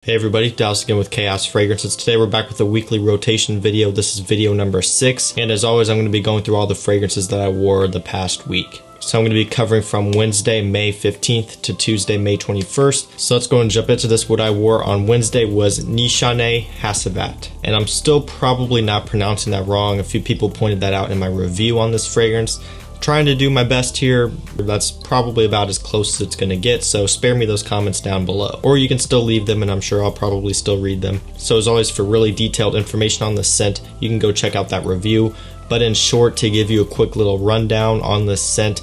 Hey everybody, Dallas again with Chaos Fragrances. Today we're back with a weekly rotation video. This is video number 6, and as always I'm going to be going through all the fragrances that I wore the past week. So I'm going to be covering from Wednesday, May 15th to Tuesday, May 21st. So let's go and jump into this. What I wore on Wednesday was Nishane Hasavat, and I'm still probably not pronouncing that wrong. A few people pointed that out in my review on this fragrance. Trying to do my best here. That's probably about as close as it's going to get, so spare me those comments down below. Or you can still leave them and I'm sure I'll probably still read them. So as always, for really detailed information on this scent, you can go check out that review. But in short, to give you a quick little rundown on this scent,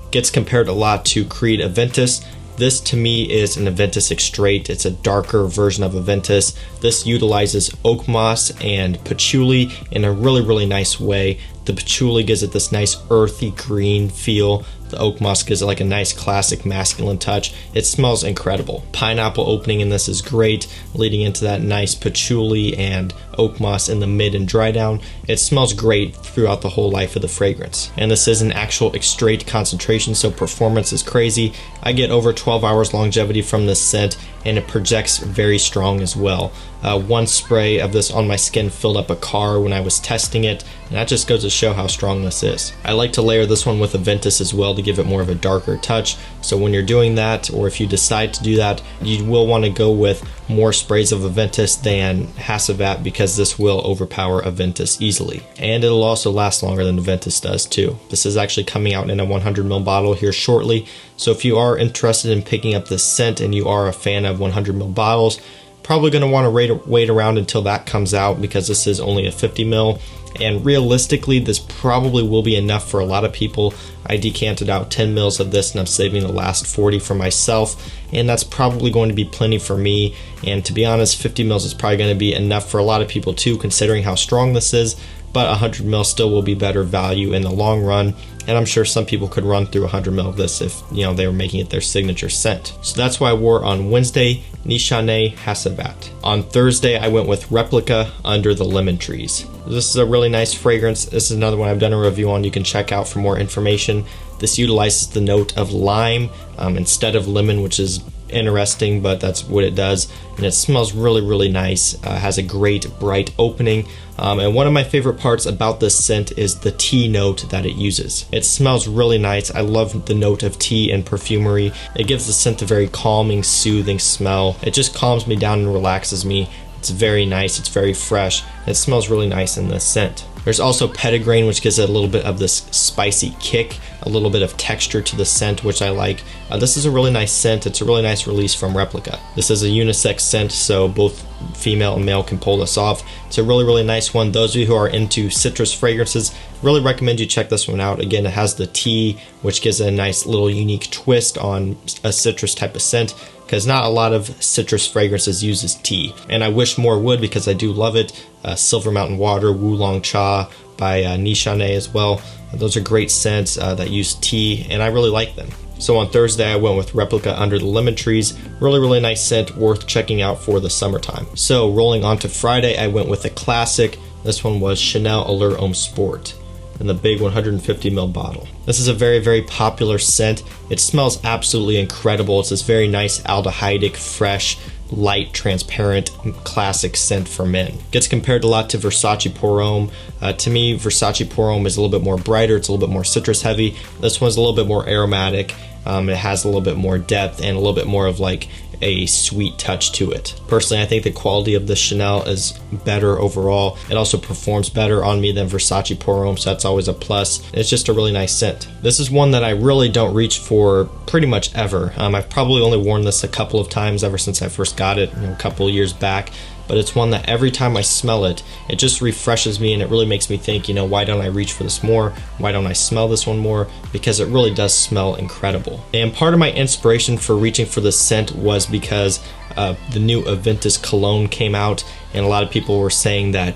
gets compared a lot to Creed Aventus. This to me is an Aventus Extrait. It's a darker version of Aventus. This utilizes oak moss and patchouli in a really nice way. The patchouli gives it this nice earthy green feel. The oak moss gives it like a nice classic masculine touch. It smells incredible. Pineapple opening in this is great, leading into that nice patchouli and oak moss in the mid and dry down. It smells great throughout the whole life of the fragrance. And this is an actual extrait concentration, so performance is crazy. I get over 12 hours longevity from this scent, and it projects very strong as well. One spray of this on my skin filled up a car when I was testing it, and that just goes to show how strong this is. I like to layer this one with Aventus as well to give it more of a darker touch. So when you're doing that, or if you decide to do that, you will want to go with more sprays of Aventus than Hasavat, because this will overpower Aventus easily. And it'll also last longer than Aventus does too. This is actually coming out in a 100ml bottle here shortly. So if you are interested in picking up this scent and you are a fan of 100ml bottles, probably going to want to wait around until that comes out, because this is only a 50ml, and realistically this probably will be enough for a lot of people. I decanted out 10 mils of this and I'm saving the last 40 for myself, and that's probably going to be plenty for me. And to be honest, 50 mils is probably going to be enough for a lot of people too, considering how strong this is. But 100 mil still will be better value in the long run, and I'm sure some people could run through 100 mil of this if they were making it their signature scent. So that's why I wore on Wednesday Nishane Hasavat. On Thursday I went with Replica Under the Lemon Trees. This is a really nice fragrance. This is another one I've done a review on. You can check out for more information. This utilizes the note of lime instead of lemon, which is interesting, but that's what it does, and it smells really nice. Has a great bright opening, and one of my favorite parts about this scent is the tea note that it uses. It smells really nice. I love the note of tea and perfumery. It gives the scent a very calming, soothing smell. It just calms me down and relaxes me. It's very nice, it's very fresh, and it smells really nice in this scent. There's also petitgrain, which gives it a little bit of this spicy kick, a little bit of texture to the scent, which I like. This is a really nice scent. It's a really nice release from Replica. This is a unisex scent, so both female and male can pull this off. It's a really nice one. Those of you who are into citrus fragrances, really recommend you check this one out. Again, it has the tea, which gives it a nice little unique twist on a citrus type of scent, because not a lot of citrus fragrances uses tea, and I wish more would, because I do love it. Silver Mountain Water, Wulong Cha by Nishane as well. Those are great scents that use tea, and I really like them. So on Thursday I went with Replica Under the Lemon Trees. Really nice scent, worth checking out for the summertime. So rolling on to Friday, I went with a classic. This one was Chanel Allure Homme Sport in the big 150ml bottle. This is a very popular scent. It smells absolutely incredible. It's this very nice aldehydic, fresh, light, transparent, classic scent for men. Gets compared a lot to Versace Homme. To me, Versace Homme is a little bit more brighter. It's a little bit more citrus heavy. This one's a little bit more aromatic. It has a little bit more depth and a little bit more of like a sweet touch to it. Personally, I think the quality of the Chanel is better overall. It also performs better on me than Versace Homme, so that's always a plus. It's just a really nice scent. This is one that I really don't reach for pretty much ever. I've probably only worn this a couple of times ever since I first got it, a couple of years back. But it's one that every time I smell it, it just refreshes me, and it really makes me think, why don't I reach for this more? Why don't I smell this one more? Because it really does smell incredible. And part of my inspiration for reaching for this scent was because the new Aventus cologne came out, and a lot of people were saying that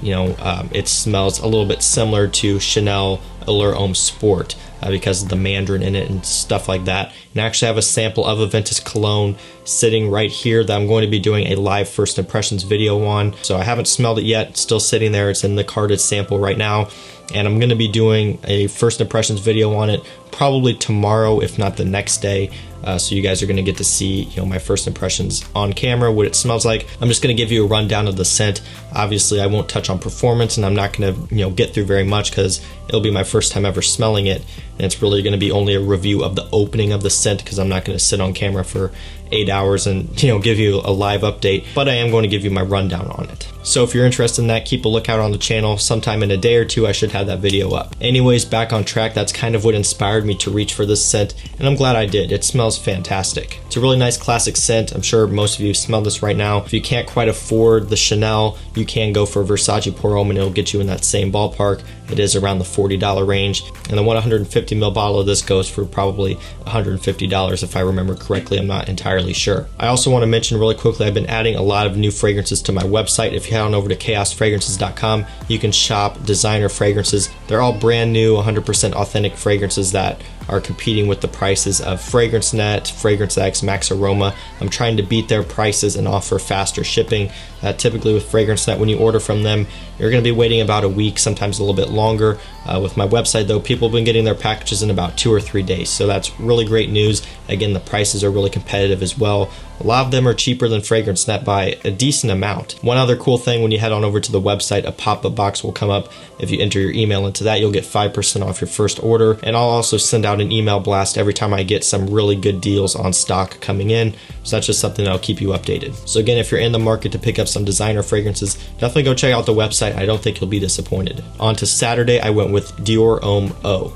it smells a little bit similar to Chanel Allure Homme Sport because of the mandarin in it and stuff like that. And I actually have a sample of Aventus cologne sitting right here that I'm going to be doing a live first impressions video on. So I haven't smelled it yet, it's still sitting there. It's in the carded sample right now. and I'm going to be doing a first impressions video on it probably tomorrow, if not the next day. So you guys are going to get to see, my first impressions on camera, what it smells like. I'm just going to give you a rundown of the scent. Obviously, I won't touch on performance, and I'm not going to, get through very much because it'll be my first time ever smelling it, and it's really going to be only a review of the opening of the scent because I'm not going to sit on camera for 8 hours and, give you a live update, but I am going to give you my rundown on it. So if you're interested in that, keep a lookout on the channel. Sometime in a day or two, I should have that video up. Anyways, back on track. That's kind of what inspired me to reach for this scent, and I'm glad I did. It smells fantastic. It's a really nice classic scent. I'm sure most of you smell this right now. If you can't quite afford the Chanel, you can go for Versace Pour Homme, and it'll get you in that same ballpark. It is around the $40 range, and the 150 ml bottle of this goes for probably $150 if I remember correctly. I'm not entirely sure. I also want to mention really quickly, I've been adding a lot of new fragrances to my website. If you head on over to chaosfragrances.com, you can shop designer fragrances. They're all brand new, 100% authentic fragrances that are competing with the prices of FragranceNet, FragranceX, Max Aroma. I'm trying to beat their prices and offer faster shipping. Typically with FragranceNet, when you order from them, you're going to be waiting about a week, sometimes a little bit longer. With my website though, people have been getting their packages in about 2 or 3 days, so that's really great news. Again, the prices are really competitive as well. A lot of them are cheaper than FragranceNet by a decent amount. One other cool thing, when you head on over to the website, a pop-up box will come up. If you enter your email into that, you'll get 5% off your first order, and I'll also send out an email blast every time I get some really good deals on stock coming in, so that's just something that'll keep you updated. So again, if you're in the market to pick up some designer fragrances, definitely go check out the website. I don't think you'll be disappointed. On to Saturday, I went with Dior Homme O.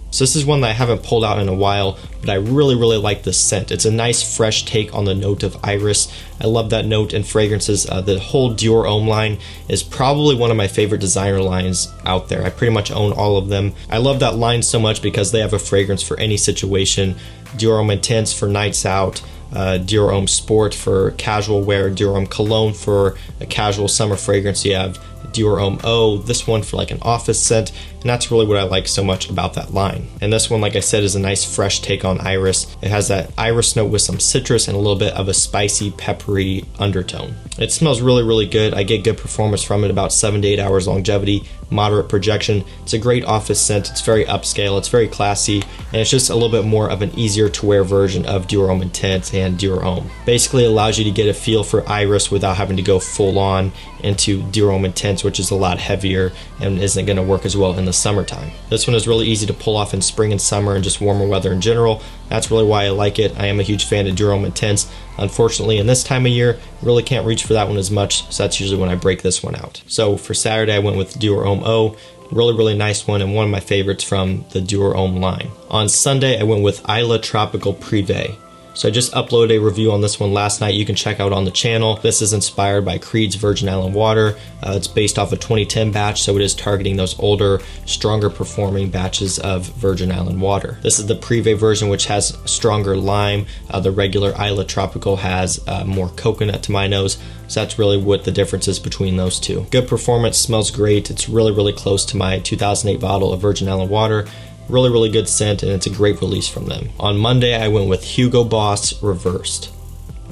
So this is one that I haven't pulled out in a while, but I really like this scent. It's a nice fresh take on the note of iris. I love that note in fragrances. The whole Dior Homme line is probably one of my favorite designer lines out there. I pretty much own all of them. I love that line so much because they have a fragrance for any situation. Dior Homme Intense for nights out, Dior Homme Sport for casual wear, Dior Homme Cologne for a casual summer fragrance. You have Dior Homme O, this one for like an office scent, and that's really what I like so much about that line. And this one, like I said, is a nice fresh take on iris. It has that iris note with some citrus and a little bit of a spicy, peppery undertone. It smells really good. I get good performance from it, about 7 to 8 hours longevity, moderate projection. It's a great office scent. It's very upscale, it's very classy, and it's just a little bit more of an easier to wear version of Dior Homme Intense and Dior Homme. Basically allows you to get a feel for iris without having to go full on into Dior Homme Intense, which is a lot heavier and isn't going to work as well in the summertime. This one is really easy to pull off in spring and summer and just warmer weather in general. That's really why I like it. I am a huge fan of Dior Homme Intense. Unfortunately, in this time of year, really can't reach for that one as much, so that's usually when I break this one out. So for Saturday, I went with Dior Homme O. Really nice one, and one of my favorites from the Dior Homme line. On Sunday, I went with Isla Tropical Privé. So I just uploaded a review on this one last night. You can check out on the channel. This is inspired by Creed's Virgin Island Water. It's based off a 2010 batch, so it is targeting those older, stronger performing batches of Virgin Island Water. This is the Privé version, which has stronger lime. The regular Isla Tropical has more coconut to my nose. So that's really what the difference is between those two. Good performance, smells great. It's really close to my 2008 bottle of Virgin Island Water. Really good scent, and it's a great release from them. On Monday, I went with Hugo Boss Reversed.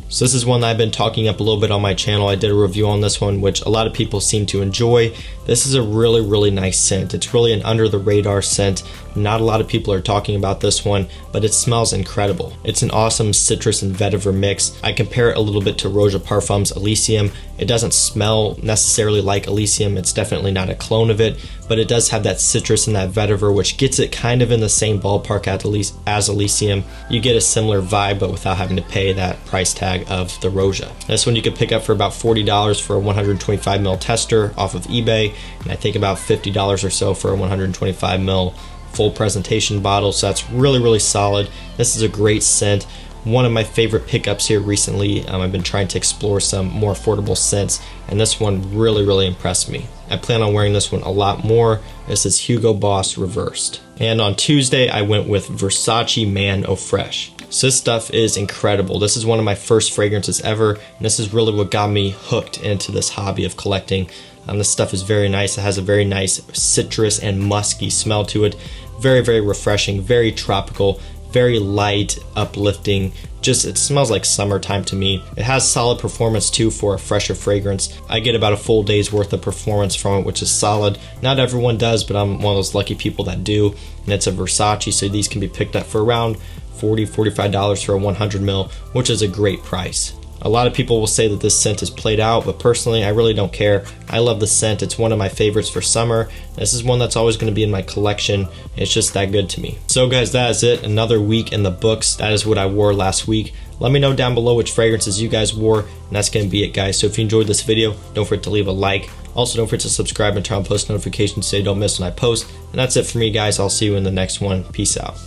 So this is one that I've been talking up a little bit on my channel. I did a review on this one, which a lot of people seem to enjoy. This is a really nice scent. It's really an under the radar scent. Not a lot of people are talking about this one, but it smells incredible. It's an awesome citrus and vetiver mix. I compare it a little bit to Roja Parfum's Elysium. It doesn't smell necessarily like Elysium. It's definitely not a clone of it, but it does have that citrus and that vetiver, which gets it kind of in the same ballpark as Elysium. You get a similar vibe, but without having to pay that price tag of the Roja. This one you could pick up for about $40 for a 125 ml tester off of eBay, and I think about $50 or so for a 125 ml full presentation bottle, so that's really solid. This is a great scent. One of my favorite pickups here recently. I've been trying to explore some more affordable scents, and this one really impressed me. I plan on wearing this one a lot more. This is Hugo Boss Reversed. And on Tuesday, I went with Versace Man Eau Fraiche. So this stuff is incredible. This is one of my first fragrances ever, and this is really what got me hooked into this hobby of collecting. This stuff is very nice. It has a very nice citrus and musky smell to it. Very refreshing, very tropical, very light, uplifting, just it smells like summertime to me. It has solid performance too for a fresher fragrance. I get about a full day's worth of performance from it, which is solid. Not everyone does, but I'm one of those lucky people that do. And it's a Versace, so these can be picked up for around $40–45 for a 100 ml, which is a great price. A lot of people will say that this scent is played out, but personally, I really don't care. I love the scent. It's one of my favorites for summer. This is one that's always going to be in my collection. It's just that good to me. So guys, that is it. Another week in the books. That is what I wore last week. Let me know down below which fragrances you guys wore, and that's going to be it, guys. So if you enjoyed this video, don't forget to leave a like. Also, don't forget to subscribe and turn on post notifications so you don't miss when I post. And that's it for me, guys. I'll see you in the next one. Peace out.